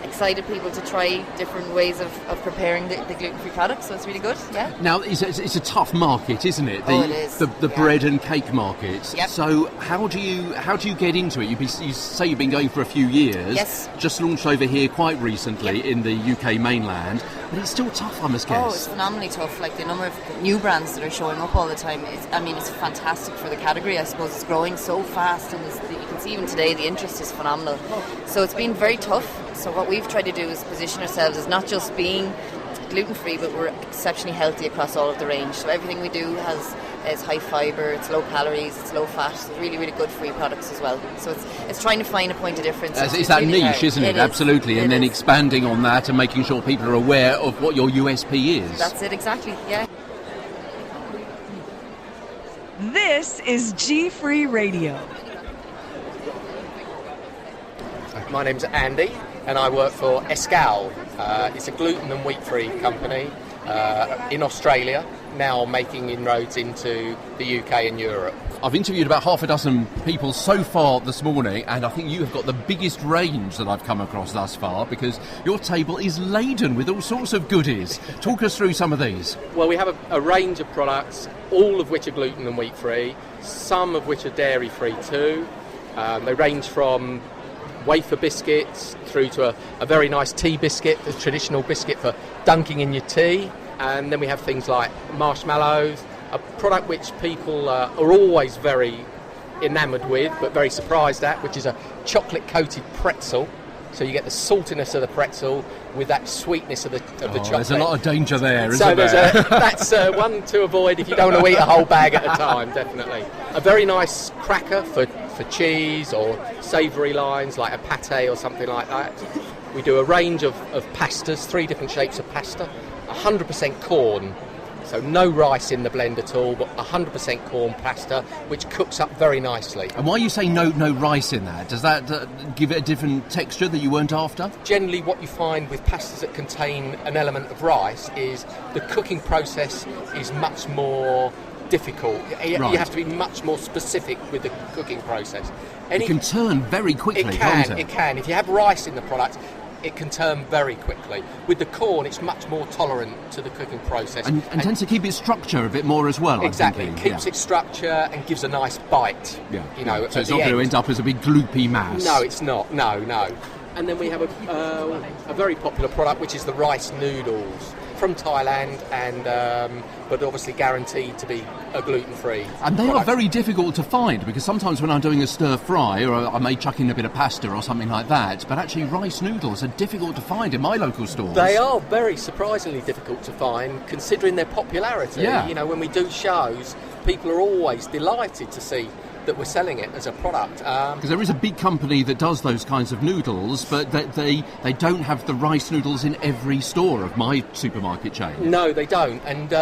excited people to try different ways of preparing the gluten-free products, so it's really good. Yeah. Now it's a tough market, isn't it? It is. The bread and cake market. Yep. So how do you get into it? You say you've been going for a few years. Yes. Just launched over here quite recently in the UK mainland, but it's still tough, I must guess. Oh, it's phenomenally tough. Like the number of new brands that are showing up all the time. It's fantastic for the category. I suppose it's growing so fast, and you can see even today the interest is phenomenal. So it's been very tough. So what we've tried to do is position ourselves as not just being gluten-free, but we're exceptionally healthy across all of the range. So everything we do is high fibre, it's low calories, it's low fat, it's really, really good free products as well. So it's trying to find a point of difference. It's that really niche, isn't it? Absolutely. And then expanding on that and making sure people are aware of what your USP is. That's it, exactly, yeah. This is GFree Radio. My name's Andy, and I work for Escal. It's a gluten and wheat-free company in Australia, now making inroads into the UK and Europe. I've interviewed about half a dozen people so far this morning, and I think you have got the biggest range that I've come across thus far, because your table is laden with all sorts of goodies. Talk us through some of these. Well, we have a range of products, all of which are gluten and wheat-free, some of which are dairy-free too. They range from wafer biscuits through to a very nice tea biscuit, a traditional biscuit for dunking in your tea. And then we have things like marshmallows, a product which people are always very enamoured with but very surprised at, which is a chocolate coated pretzel. So you get the saltiness of the pretzel with that sweetness of the chocolate. There's a lot of danger there, isn't there? That's one to avoid if you don't want to eat a whole bag at a time, definitely. A very nice cracker for cheese or savoury lines like a pate or something like that. We do a range of pastas, 3 different shapes of pasta, 100% corn. So no rice in the blend at all, but 100% corn pasta, which cooks up very nicely. And why you say no rice in that? Does that give it a different texture that you weren't after? Generally what you find with pastas that contain an element of rice is the cooking process is much more difficult. You have to be much more specific with the cooking process. It can turn very quickly, can't it? It can. If you have rice in the product, it can turn very quickly. With the corn, it's much more tolerant to the cooking process. And tends to keep its structure a bit more as well, exactly. I'm thinking. Keeps its structure and gives a nice bite. Yeah. So it's not going to end up as a big gloopy mass. No, it's not. No. And then we have a very popular product, which is the rice noodles from Thailand, and but obviously guaranteed to be a gluten-free And they product. are very difficult to find, because sometimes when I'm doing a stir-fry, or I may chuck in a bit of pasta or something like that, but actually rice noodles are difficult to find in my local stores. They are very surprisingly difficult to find, considering their popularity. Yeah. When we do shows, people are always delighted to see that we're selling it as a product. Because there is a big company that does those kinds of noodles, but they don't have the rice noodles in every store of my supermarket chain. No, they don't. And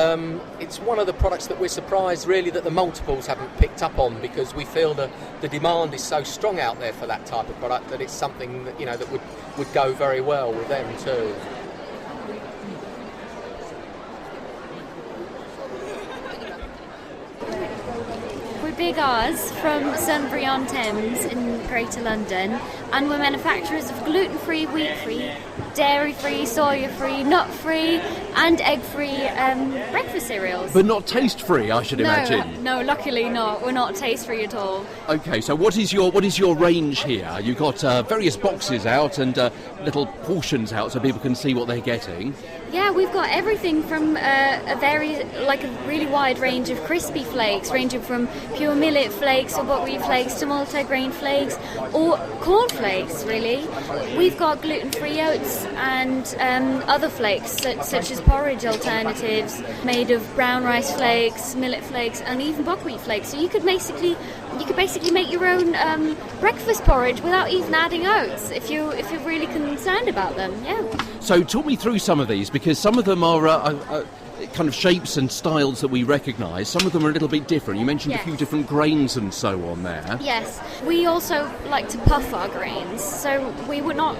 it's one of the products that we're surprised, really, that the multiples haven't picked up on, because we feel that the demand is so strong out there for that type of product that it's something that, that would go very well with them too. Big Oz from Sunbury-on-Thames in Greater London, and we're manufacturers of gluten-free, wheat-free, dairy-free, soya-free, nut-free and egg-free breakfast cereals. But not taste-free, I should imagine. No, luckily not. We're not taste-free at all. Okay, so what is your range here? You've got various boxes out and little portions out so people can see what they're getting. Yeah, we've got everything from a really wide range of crispy flakes, ranging from pure millet flakes or buckwheat flakes to multi-grain flakes or corn flakes, really. We've got gluten-free oats and other flakes, such as porridge alternatives made of brown rice flakes, millet flakes, and even buckwheat flakes. So you could basically you could basically make your own breakfast porridge without even adding oats if you're really concerned about them. Yeah. So talk me through some of these, because some of them are kind of shapes and styles that we recognise. Some of them are a little bit different. You mentioned a few different grains and so on there. Yes. We also like to puff our grains, so we would not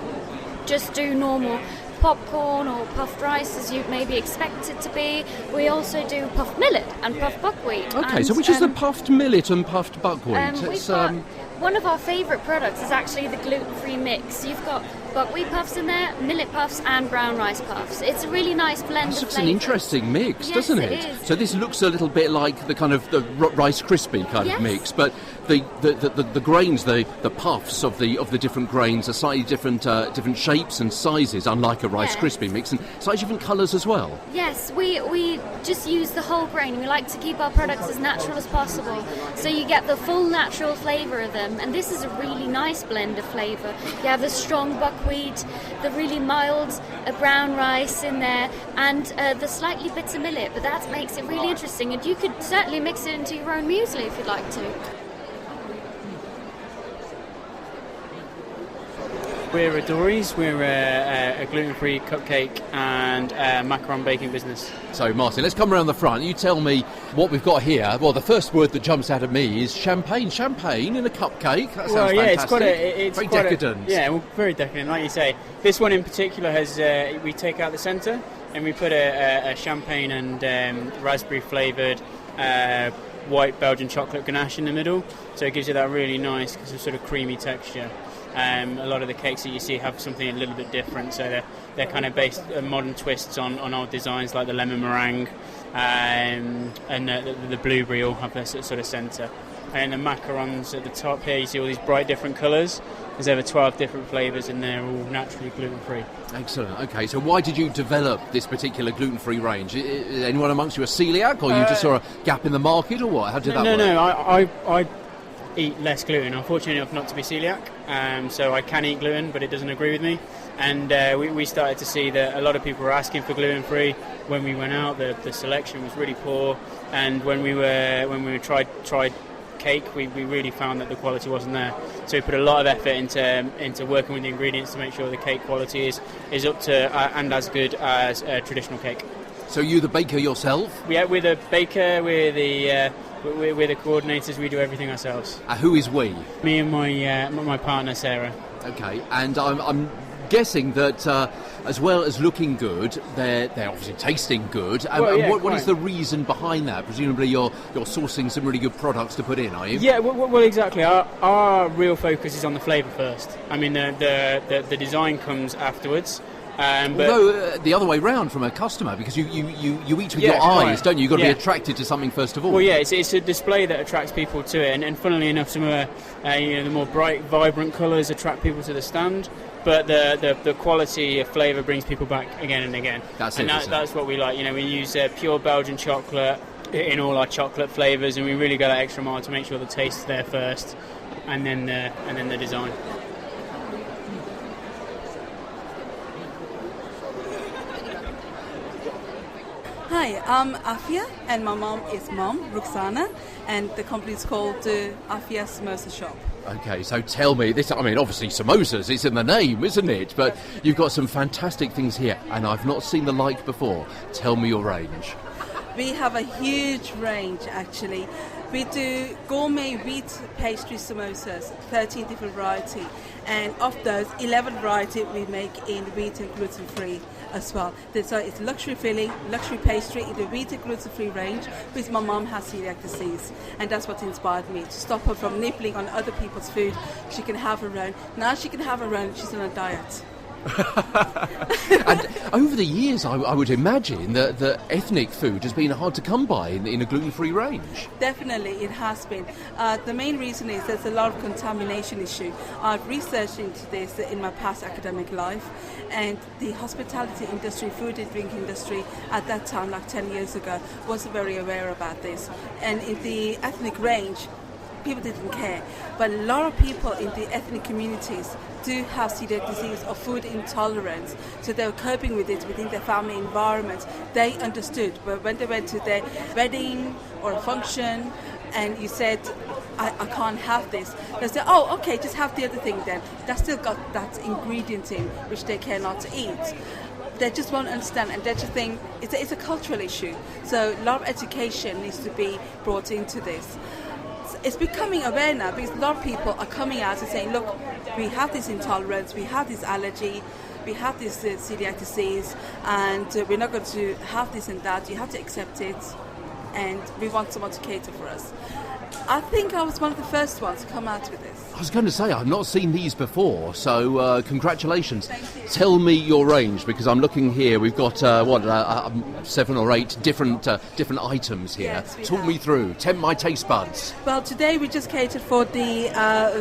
just do normal popcorn or puffed rice as you maybe expect it to be. We also do puffed millet and puffed buckwheat. Okay, so which is the puffed millet and puffed buckwheat? One of our favourite products is actually the gluten-free mix. You've got buckwheat puffs in there, millet puffs and brown rice puffs. It's a really nice blend of flavours. It's an interesting mix, doesn't it? It is. So this looks a little bit like the kind of the Rice Krispie kind of mix, but the grains, the puffs of the different grains are slightly different shapes and sizes, unlike a Rice Krispie mix, and slightly different colours as well. Yes, we just use the whole grain. We like to keep our products as natural as possible, so you get the full natural flavour of them. And this is a really nice blend of flavour. You have the strong buckwheat, the really mild brown rice in there, and the slightly bitter millet. But that makes it really interesting. And you could certainly mix it into your own muesli if you'd like to. We're Dory's. We're a gluten-free cupcake and macaron baking business. So, Martin, let's come around the front. You tell me what we've got here. Well, the first word that jumps out at me is champagne. Champagne in a cupcake. That sounds fantastic. It's very decadent. Very decadent. Like you say, this one in particular has. We take out the centre and we put a champagne and raspberry flavoured white Belgian chocolate ganache in the middle. So it gives you that really nice sort of creamy texture. A lot of the cakes that you see have something a little bit different, so they're kind of based on modern twists on old designs like the lemon meringue and the blueberry all have their sort of centre. And the macarons at the top here, you see all these bright different colours. There's over 12 different flavours and they're all naturally gluten-free. Excellent. Okay, so why did you develop this particular gluten-free range? Is anyone amongst you a celiac, or you just saw a gap in the market, or what? How did that work? No, I eat less gluten. I'm fortunate enough not to be celiac, so I can eat gluten, but it doesn't agree with me. And we started to see that a lot of people were asking for gluten-free. When we went out, the selection was really poor, and when we tried cake, we really found that the quality wasn't there. So we put a lot of effort into working with the ingredients to make sure the cake quality is up to and as good as a traditional cake. So you the baker yourself? Yeah, we're the baker. We're the coordinators. We do everything ourselves. Who is we? Me and my partner Sarah. Okay, and I'm guessing that as well as looking good, they're obviously tasting good. What is the reason behind that? Presumably you're sourcing some really good products to put in, are you? Yeah, well exactly. Our real focus is on the flavour first. I mean, the design comes afterwards. Although the other way round from a customer, because you eat with your eyes, don't you? You've got to be attracted to something first of all. Well, yeah, it's a display that attracts people to it, and funnily enough, some of the more bright, vibrant colours attract people to the stand. But the quality of flavour brings people back again and again. That's what we like. We use pure Belgian chocolate in all our chocolate flavours, and we really go that extra mile to make sure the taste is there first, and then the design. Hi, I'm Afia, and my mom is Ruxana, and the company is called the Afia Samosa Shop. Okay, so tell me this. I mean, obviously samosas, it's in the name, isn't it? But you've got some fantastic things here, and I've not seen the like before. Tell me your range. We have a huge range, actually. We do gourmet wheat pastry samosas, 13 different varieties, and of those, 11 varieties we make in wheat and gluten-free as well. So it's luxury filling, luxury pastry in the wheat and gluten-free range, because my mom has celiac disease, and that's what inspired me, to stop her from nibbling on other people's food. She can have her own. Now she can have her own, she's on a diet. And over the years, I would imagine that ethnic food has been hard to come by in a gluten-free range. Definitely, it has been. The main reason is there's a lot of contamination issue. I've researched into this in my past academic life, and the hospitality industry, food and drink industry at that time, like 10 years ago, wasn't very aware about this. And in the ethnic range, people didn't care. But a lot of people in the ethnic communities do have celiac disease or food intolerance, so they were coping with it within their family environment. They understood, but when they went to their wedding or a function and you said I can't have this. They say, oh, okay, just have the other thing then. That's still got that ingredient in which they cannot eat. They just won't understand, and they just think it's a cultural issue. So a lot of education needs to be brought into this. It's becoming aware now because a lot of people are coming out and saying, look, we have this intolerance, we have this allergy, we have this celiac disease, and we're not going to have this and that. You have to accept it, and we want someone to cater for us. I think I was one of the first ones to come out with this. I was going to say, I've not seen these before, so congratulations. Thank you. Tell me your range, because I'm looking here. We've got, 7 or 8 different items here. Yes, Talk me through. Tempt my taste buds. Well, today we just catered for the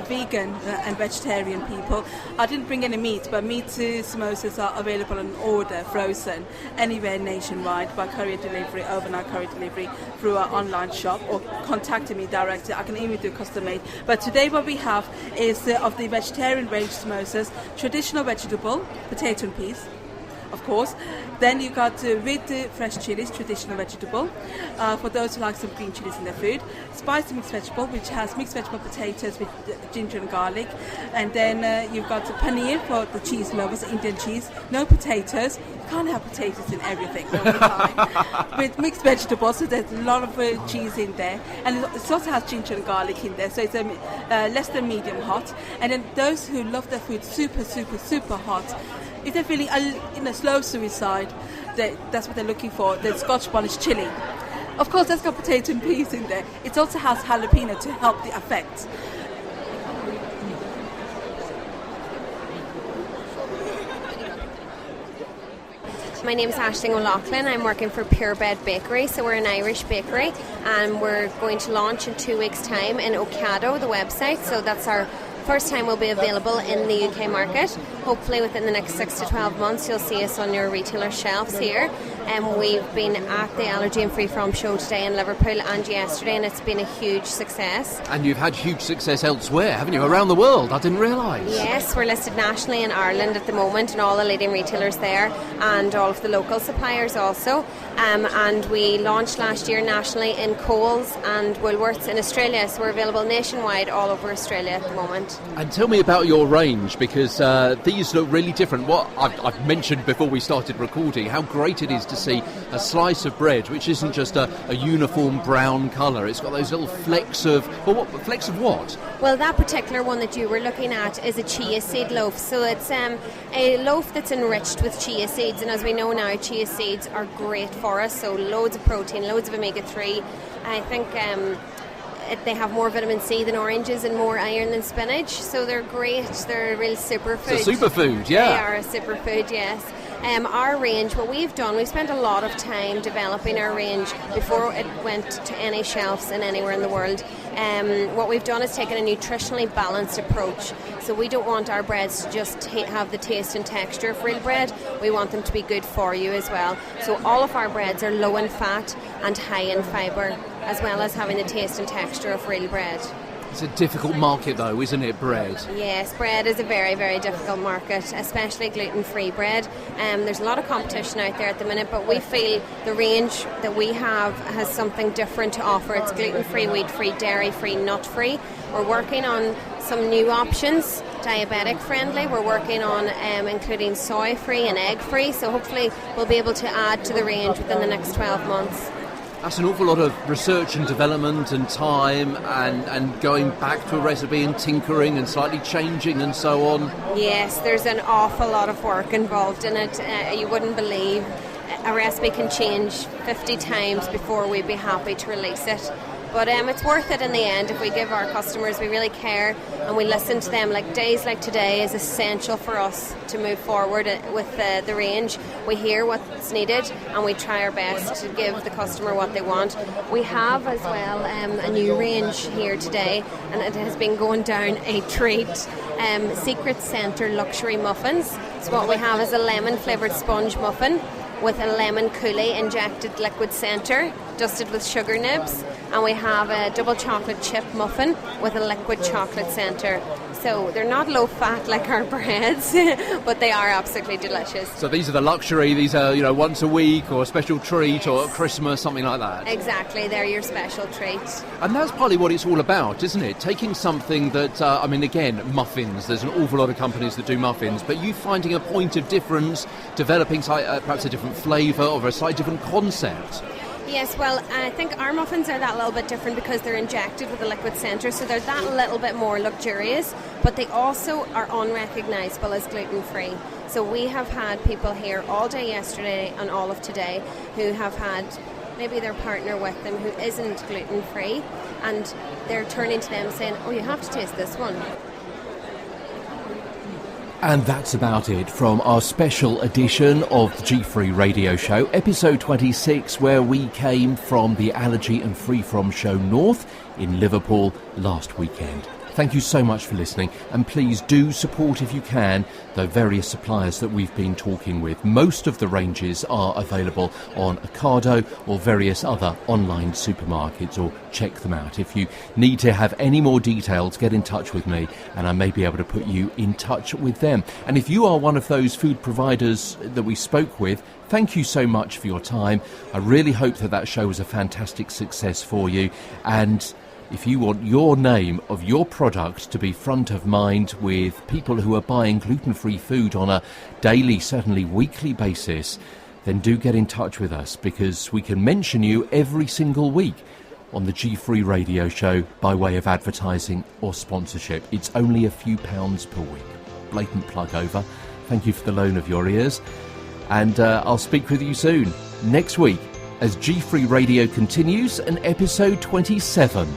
vegan and vegetarian people. I didn't bring any meat, but meat samosas are available on order, frozen, anywhere nationwide by courier delivery, overnight courier delivery through our online shop, or contacting me directly. I can even do custom made. But today what we have is of the vegetarian range samosas, traditional vegetable, potato and peas, of course. Then you got with the fresh chilies, traditional vegetable, for those who like some green chilies in their food. Spicy mixed vegetable, which has mixed vegetable potatoes with ginger and garlic. And then you've got paneer for the cheese lovers, Indian cheese. No potatoes. You can't have potatoes in everything all the time. With mixed vegetables, so there's a lot of cheese in there. And it also has ginger and garlic in there, so it's less than medium hot. And then those who love their food super, super, super hot, if they're feeling slow suicide, that's what they're looking for. The Scotch bonnet chili. Of course, that's got potato and peas in there. It also has jalapeno to help the effect. My name is Aisling O'Loughlin. I'm working for Pure Bread Bakery, so we're an Irish bakery, and we're going to launch in 2 weeks' time in Ocado, the website. So that's our first time we'll be available in the UK market. Hopefully within the next 6 to 12 months you'll see us on your retailer shelves here. And we've been at the Allergy FreeFrom Show today in Liverpool and yesterday, and it's been a huge success. And you've had huge success elsewhere, haven't you? Around the world, I didn't realise. Yes, we're listed nationally in Ireland at the moment, and all the leading retailers there, and all of the local suppliers also. And we launched last year nationally in Coles and Woolworths in Australia, so we're available nationwide all over Australia at the moment. And tell me about your range, because these look really different. What I've mentioned before we started recording, how great it is to see a slice of bread which isn't just a uniform brown colour. It's got those little flecks of... Well, flecks of what? Well, that particular one that you were looking at is a chia seed loaf. So it's a loaf that's enriched with chia seeds, and as we know now, chia seeds are great for us. So loads of protein, loads of omega-3. I think... they have more vitamin C than oranges and more iron than spinach, so they're great. They're a real superfood. It's a superfood, yeah. They are a superfood, yes. Our range, what we've done, we've spent a lot of time developing our range before it went to any shelves in anywhere in the world. What we've done is taken a nutritionally balanced approach. So we don't want our breads to just have the taste and texture of real bread. We want them to be good for you as well. So all of our breads are low in fat and high in fibre, as well as having the taste and texture of real bread. It's a difficult market though, isn't it, bread? Yes, bread is a very, very difficult market, especially gluten-free bread. There's a lot of competition out there at the minute, but we feel the range that we have has something different to offer. It's gluten-free, wheat-free, dairy-free, nut-free. We're working on some new options, diabetic-friendly. We're working on including soy-free and egg-free, so hopefully we'll be able to add to the range within the next 12 months. That's an awful lot of research and development and time and going back to a recipe and tinkering and slightly changing and so on. Yes, there's an awful lot of work involved in it. You wouldn't believe a recipe can change 50 times before we'd be happy to release it. But it's worth it in the end if we give our customers, we really care and we listen to them. Like days like today is essential for us to move forward with the range. We hear what's needed and we try our best to give the customer what they want. We have as well a new range here today, and it has been going down a treat. Secret Centre luxury muffins. So what we have is a lemon flavoured sponge muffin with a lemon coulis injected liquid centre, dusted with sugar nibs, and we have a double chocolate chip muffin with a liquid chocolate centre. So they're not low fat like our breads, but they are absolutely delicious. So these are the luxury, these are, once a week or a special treat or at Christmas, something like that. Exactly, they're your special treat. And that's partly what it's all about, isn't it? Taking something that, again, muffins, there's an awful lot of companies that do muffins, but you finding a point of difference, developing perhaps a different flavour or a slightly different concept. Yes, well, I think our muffins are that little bit different because they're injected with a liquid centre, so they're that little bit more luxurious, but they also are unrecognisable as gluten-free. So we have had people here all day yesterday and all of today who have had maybe their partner with them who isn't gluten-free, and they're turning to them saying, oh, you have to taste this one. And that's about it from our special edition of the GFree radio show, episode 26, where we came from the Allergy FreeFrom Show North in Liverpool last weekend. Thank you so much for listening, and please do support, if you can, the various suppliers that we've been talking with. Most of the ranges are available on Ocado or various other online supermarkets, or check them out. If you need to have any more details, get in touch with me and I may be able to put you in touch with them. And if you are one of those food providers that we spoke with, thank you so much for your time. I really hope that show was a fantastic success for you, and if you want your name of your product to be front of mind with people who are buying gluten-free food on a daily, certainly weekly basis, then do get in touch with us, because we can mention you every single week on the GFree radio show by way of advertising or sponsorship. It's only a few pounds per week. Blatant plug over. Thank you for the loan of your ears. And I'll speak with you soon, next week, as GFree Radio continues and episode 27.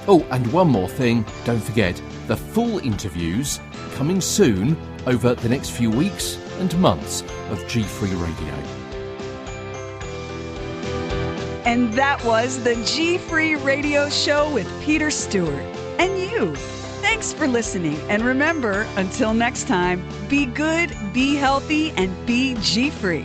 Oh, and one more thing, don't forget, the full interviews coming soon over the next few weeks and months of GFree Radio. And that was the GFree Radio Show with Peter Stewart. And you. Thanks for listening. And remember, until next time, be good, be healthy, and be GFree.